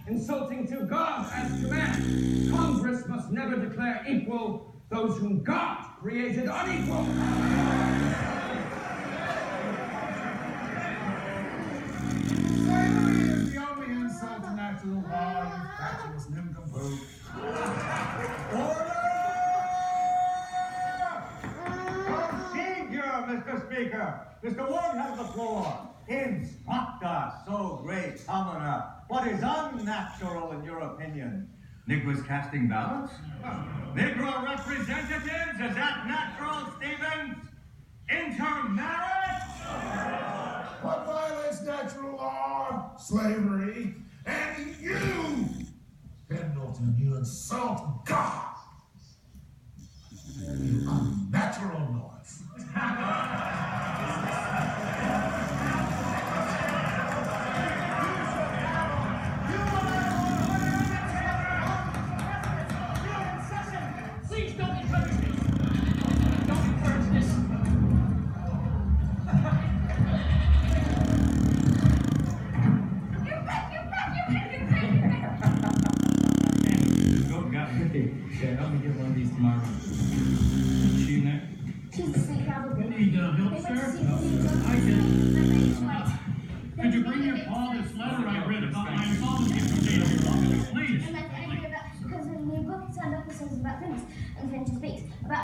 insulting to God as to man. Congress must never declare equal those whom God created unequal. Slavery is the only insult to natural law, you fatuous nincompoop. Order! Procedure, Mr. Speaker. Mr. Ward has the floor. Instruct us, so great commoner. What is unnatural in your opinion? Negroes casting ballots? Negro representatives? Is that natural, Stevens? Intermarriage? What violates natural law? Slavery. And you, Pendleton, you insult God. You unnatural north. Please don't encourage this. Don't encourage this. You're back. Go, guys. Yeah, help me get one of these tomorrow. See you next. She's a sweet girl. Need help, They went to sir? see the video. I did. Right. Could you bring your paw this letter I read about my insolvency procedure? Please. And that's angry about because in the book it's about this is about Finnish and Finnish speaks about